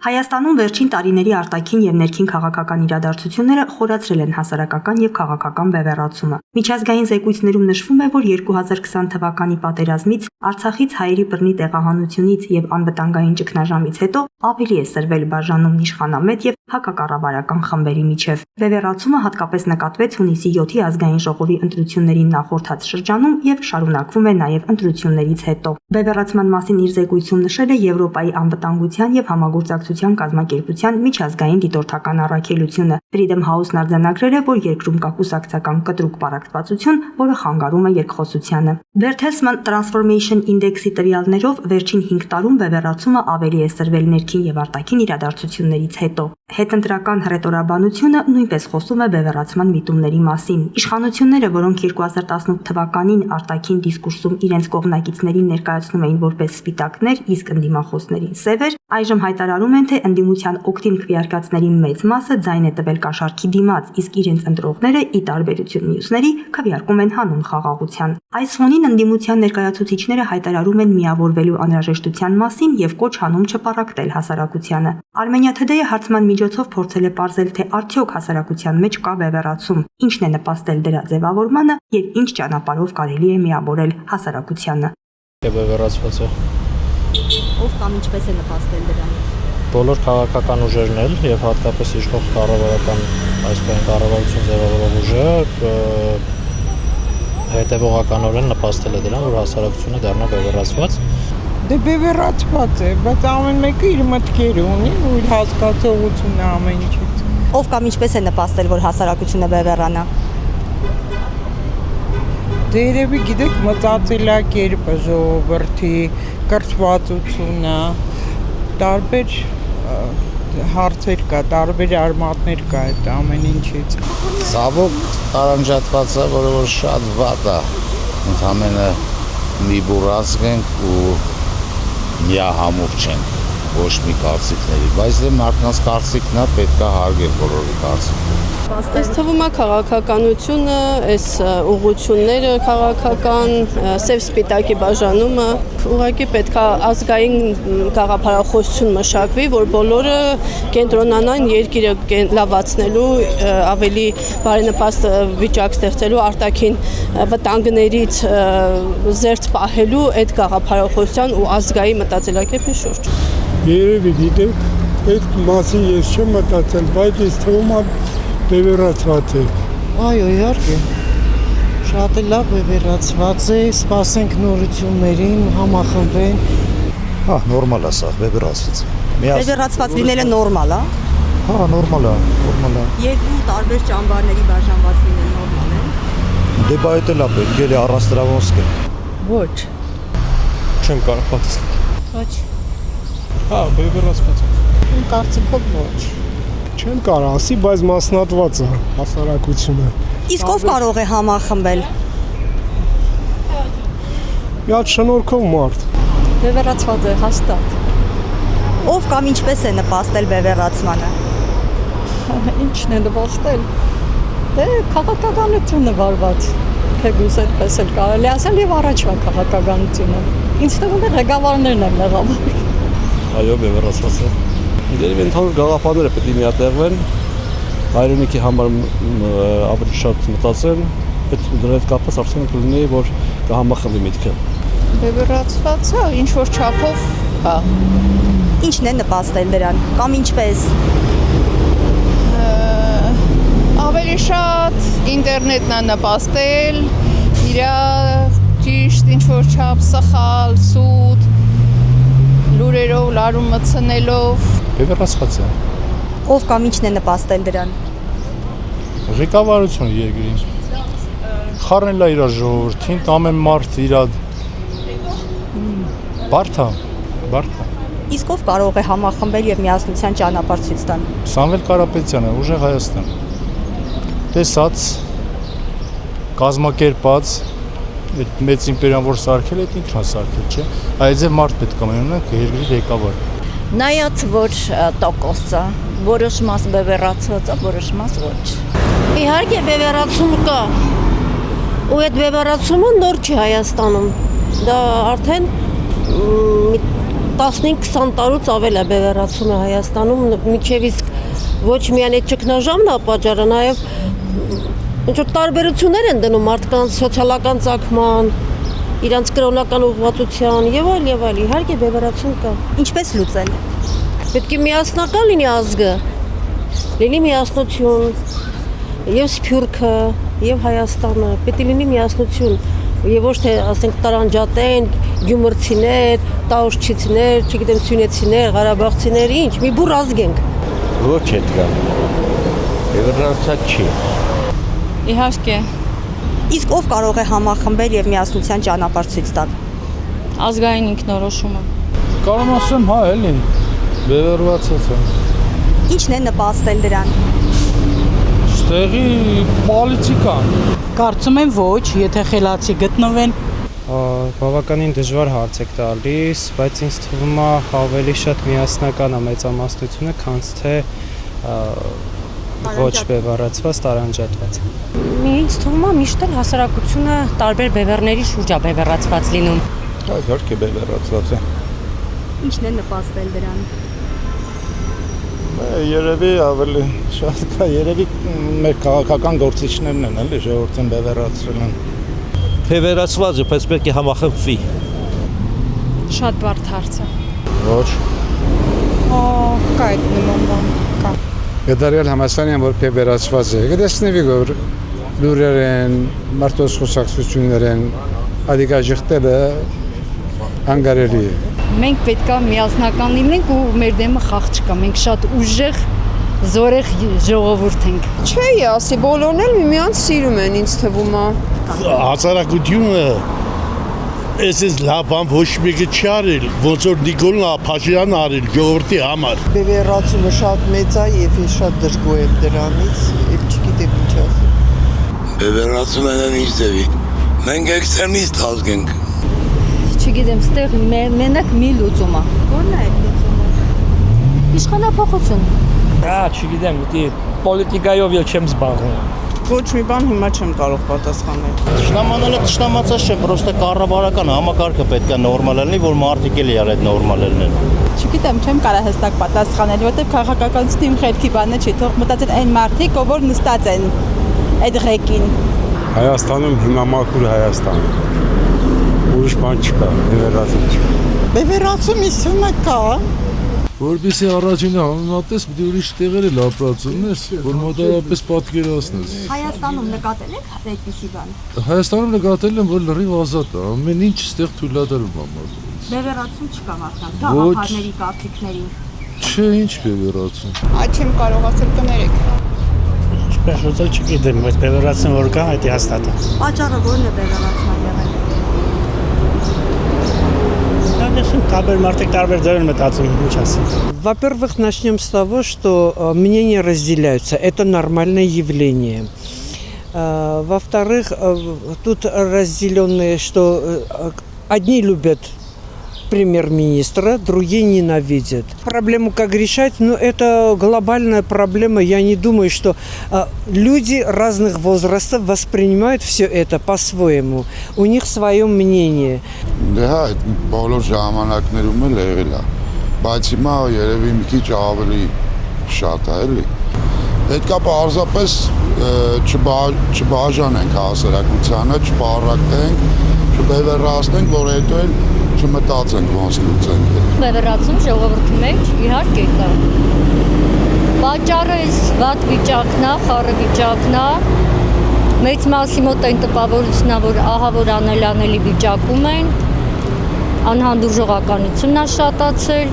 Հայաստանում վերջին տարիների արտաքին եւ ներքին քաղաքական իրադարձությունները խորացրել են հասարակական եւ քաղաքական բևեռացումը։ Միջազգային զեկույցներում նշվում է, որ 2020 թվականի պատերազմից, Արցախից հայերի բռնի տեղահանությունից եւ անվտանգային ճգնաժամից հետո ավելի է սրվել բաժանումն իշխանամետ եւ հակակառավարական խմբերի միջև։ Բևեռացումը հատկապես նկատվեց հունիսի 7-ի ազգային ժողովի ընտրություններին նախորդած շրջանում եւ շարունակվում է նաեւ ընտրություններից հետո։ Բևեռացման մասին իր զեկույցում նշել է Եվրոպայի անվտանգության եւ համագործակցության կազմակերպության միջազգային դիտորդական առաքելությունը։ Freedom House-ն արձանագրել է, որ երկրում կա կուսակցական կտրուկ պարակտվածություն, որը խանգարում է երկխոսությանը։ Bertelsmann Transformation Index-ի տվյալներով վերջին 5 տարում բևեռացումը ավելի է սրվել ներքին եւ արտաքին իրադարձություններից հետո։ Հետընտրական հռետորաբանությունը նույնպես խոսում է բևեռացման միտումների մասին։ Իշխանությունները, որոնք 2018 թվականին արտաքին դիսկուրսում իրենց կողմնակիցներին ներկայացնում էին որպես սպիտակներ, իսկ ընդդիմախոսներին սևեր, այժմ հայտարարում են, թե ընդդիմության օգտին քվեարկածների մեծ մասը ձայն է տվել կաշառքի դիմաց, իսկ իրենց ընտրողները, ի տարբերություն մյուսների, քվեարկում են հանուն խաղաղության։ Այս ֆոնին ընդդիմության ներկայացուցիչները հայտարարում են միավորվելու անհրաժեշտության մասին եւ կոչ անում չպառակտել հասարակությանը։ Armenia Today-ը հարցման միջոցով փորձել է պարզել, թե արդյոք հասարակության մեջ կա բևեռացում, ինչն է նպաստել դրա ձևավորմանը եւ ինչ ճանապարհով կարելի է միավորել հասարակությանը։ Բևեռացված է։ Ով կամ ինչպես է նպաստել դրան։ Բոլոր քաղաքական ուժերն էլ եւ հատկապես իշխող կառավարական այսպես կառավարություն ձևավորող ուժը հետևողականորեն նպաստել է դրան, որ հասարակությունը դառնա բևեռացված։ Դե բևեռացված է, բայց ամեն մեկը իր մտքերը ունի ու իր հասկացողությունը ամեն ինչից։ Ով կամ ինչպես է նպաստել, որ հասարակությունը բևեռանա։ Դե երևի գիտեք մտածելակերպը ժողովրդի, կրթվածությունը, տարբեր հարցեր կա, տարբեր արմատներ կա այդ ամեն ինչից։ Ցավոք տարանջատված է, որը որ շատ վատ է։ Ընդհանրապես մի բուրազգ ենք ու միահամուռ չենք ոչ մի կարծիքների, բայց դե մարդկանց կարծիքն է պետք է հարգել բոլորի կարծիքը։ Այս թվում է քաղաքականությունը, այս ուղղությունները քաղաքական, սև սպիտակի բաժանումը, ուղղակի պետք է ազգային գաղափարախոսություն մշակվի, որ բոլորը կենտրոնանան երկիրը լավացնելու, ավելի բարենպաստ վիճակ ստեղծելու, արտաքին վտանգներից զերծ պահելու այդ գաղափարախոսության ու ազգային մտածելակերպի շուրջ։ Երևի գիտեք, այդ մասին ես չեմ մտածել, բայց ես թվում է բևեռացված է։ Այո, իհարկե։ Շատ լավ բևեռացված է, սպասենք նորություններին, համախմբեն։ Հա, նորմալ է սա, բևեռացված։ Բևեռացված լինելը նորմալ է։ Հա, նորմալ է։ Երկու տարբեր ճամբարների բաժանված լինելը նորմալ է։ Դե բայց էլ է պետք է առաստրավոսկ է։ Ոչ։ Չեմ կարող պատասխանել։ Ոչ։ Հա, բևեռացված է։ Իմ կարծիքով ոչ։ Չեմ կարող ասի, բայց մասնատված է հասարակությունը։ Իսկ ով կարող է համախմբել։ Մի հատ շնորհքով մարդ։ Բևեռացված է հաստատ։ Ով կամ ինչպես է նպաստել բևեռացմանը։ Ինչն է նպաստել։ Դե քաղաքականությունը վարված։ Թեգուս այդպես էլ կարելի ասել եւ առաջվա քաղաքականությունը։ Ինչ թվում է ղեկավարներն են մեղավոր։ Այո, բևեռացված է։ Երևի ընդհանուր գաղափարները պետք է միատեղվեն, հայրենիքի համար ավելի շատ մտածեն, դրա հետ կապված արդեն կլինի, որ կհամախմբի միտքը։ Բևեռացված է, ինչ որ չափով, հա։ Ինչն է նպաստել դրան, կամ ինչպես։ Ավելի շատ ինտերնետն է նպաստել, իր ճիշտ ինչ որ չափ սխալ, սուտ, լուրերով, լարում մտցնելով։ Բևեռացված է։ Ով կամ ինչն է նպաստել դրան։ Ղեկավարությունը երկրին։ Խառնել է իր ժողովրդին, ամեն մարդ իր բարդ է։ Իսկ ով կարող է համախմբել եւ միասնության ճանապարհ ցույց տալ։ Սամվել Կարապետյանը, ուժեղ Հայաստան։ Տեսած, կազմակերպած, այդ մեծ իմպերիան, որ սարքել է, այդ ինքն է սարքել, չէ։ Այդ ձև մարդ պետք է ունենանք երկրի ղեկավար։ Նայած ոչ տոկոսը, որոշ մաս բևեռացված է, որոշ մաս ոչ։ Իհարկե բևեռացում կա։ Ու այդ բևեռացումը նոր չի Հայաստանում։ Դա արդեն 15-20 տարուց ավել է բևեռացումը Հայաստանում, մինչև իսկ ոչ միայն այդ ճգնաժամն է պատճառը, նաև ինչ-որ տարբերություններ են դնում մարդկանց սոցիալական ծագման, իրանց կրոնական ուղղվածության եւ այլ, իհարկե բևեռացում կա։ Ինչպես լուծել։ Պետք է միասնական լինի ազգը, լինի միասնություն, եւ Սփյուռքը, եւ Հայաստանը, պետք է լինի միասնություն, եւ ոչ թե ասենք տարանջատեն, գյումրցիներ, տաուշչիցիներ, չգիտեմ, սյունեցիներ, ղարաբաղցիներ, ինչ, մի բուռ ազգ ենք։ Ոչ այդ կա։ Բևեռացած չի։ Իհարկե, Իսկ ով կարող է համախմբել եւ միասնության ճանապարհ ցույց տալ։ ազգային ինքնորոշումը։ Կարող ասեմ, հա, էլի, բևեռացած է։ Ինչն է նպաստել դրան։ Ստեղի պոլիտիկան։ Կարծում եմ ոչ, եթե խելացի գտնվեն։ Բավականին դժվար հարց եք տալիս, բայց ինձ թվում է ավելի շատ միասնական է մեծամասնությունը, քան թե ոչ բևեռացված, տարանջատված։ Ինձ թվում է միշտ էլ հասարակությունը տարբեր բևեռների շուրջ է բևեռացված լինում։ Իհարկե բևեռացված է։ Ինչն է նպաստել դրան։ Երևի ավելի շատ կա, երևի մեր քաղաքական գործիչներն են, էլի, ժողովրդին բևեռացրել են։ Բևեռացվածը պես պետք է համախմբվի։ Շատ բարդ հարց է։ Ոչ։ Կա այդ նման բան, կա։ Գդարյալ համասարյան, որ բևեռացված է, գտեսնեվի որ լուրեր են, մարդոց խոսակցություններ են, ադիկա ժխտելը անգարելի է։ Մենք պետք է միասնական լինենք ու մեր դեմը խաղ չկա։ Մենք շատ ուժեղ, զորեղ ժողովուրդ ենք։ Չի ասի, բոլորն էլ միմյանց սիրում են, ինձ թվում է։ Հասարակությունը այս լավան ոչ մեկը չի արել, ոնց որ Նիկոլան Փաշինյանն արել ժողովրդի համար։ Բևեռացումը շատ մեծ է եւ ես շատ դժգոհ եմ դրանից, եւ չգիտեմ ինչ ասել։ Բևեռացում են ինչ ձևի։ Մենք էքստրեմիստ ազգ ենք։ Չգիտեմ, ստեղ մենակ մի լուծում է։ Որն է այդ լուծումը։ Իշխանապահություն։ Չգիտեմ, դի պոլիտիկայով էլ չեմ զբաղվում։ Ոչ մի բան հիմա չեմ կարող պատասխանել։ Տշնամանալը տշնամացած չէ, պրոստը կառավարական համակարգը պետք է նորմալ լինի, որ մարդիկ էլ իրար այդ նորմալ լինեն։ Չգիտեմ, չեմ կարող հստակ պատասխանել, որտեղ քաղաքականությունը իմ խելքի բանը չի, թող մտածեն այն մարդիկ, որ նստած են այդ ղեկին։ Հայաստանում հիմա մաքուր Հայաստան։ Ուրիշ բան չկա, բևեռացում չկա։ Բևեռացում իսումը կա։ Որպեսզի առաջինը համեմատես, պիտի ուրիշ տեղեր էլ ապրածնես, որ մոտավորապես պատկերացնես։ Հայաստանում նկատել եք այդպիսի բան։ Հայաստանում նկատել եմ, որ լրիվ ազատ է, ամեն ինչ ստեղ թույլատրվում է մարդկանց։ Բևեռացում չկա մարդկանց, գաղափարների, կարծիքների։ Չէ, ինչ բևեռացում։ Այդ չեմ կարող ասել, կներեք։ Ինչպես ուզել չգիտեմ, բայց բևեռացում որ կա, դա հաստատ է։ Պատճառը ո՞րն է բևեռացման եղել։ Տարբեր մարդիկ տարբեր ձևեր մտածում, ինչ ասեմ։ Во-первых, начнем с того, что мнения разделяются. Это нормальное явление. Во-вторых, тут разделенные, что одни любят премьер-министра, другие ненавидят. Проблему как решать? Ну, это глобальная проблема. Я не думаю, что люди разных возрастов воспринимают все это по-своему. У них свое мнение. Да, բոլոր ժամանակներում էլ եղել է, բայց հիմա երևի մի քիչ ավելի շատ է, էլի։ Պետքա պարզապես չբաժանենք հասարակությանը, չբառակտենք, չբևեռացնենք, որ հետո էլ չմտածենք ոնց լուծենք։ Բևեռացում ժողովրդի մեջ իհարկե կա։ Պատճառը վատ վիճակն է, խառը վիճակն է։ Մեծ մասի մոտ այն տպավորությունն է, որ ահա որ անելանելի վիճակում են, անհանդուրժողականությունն է շատացել։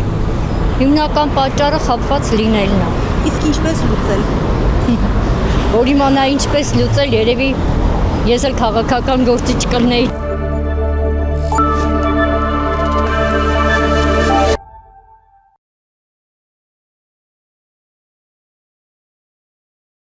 Հիմնական պատճառը խաբված լինելն է։ Իսկ ինչպես լուծել։ Որ իմանա ինչպես լուծել, երևի ես էլ քաղաքական գործիչ կլինեի։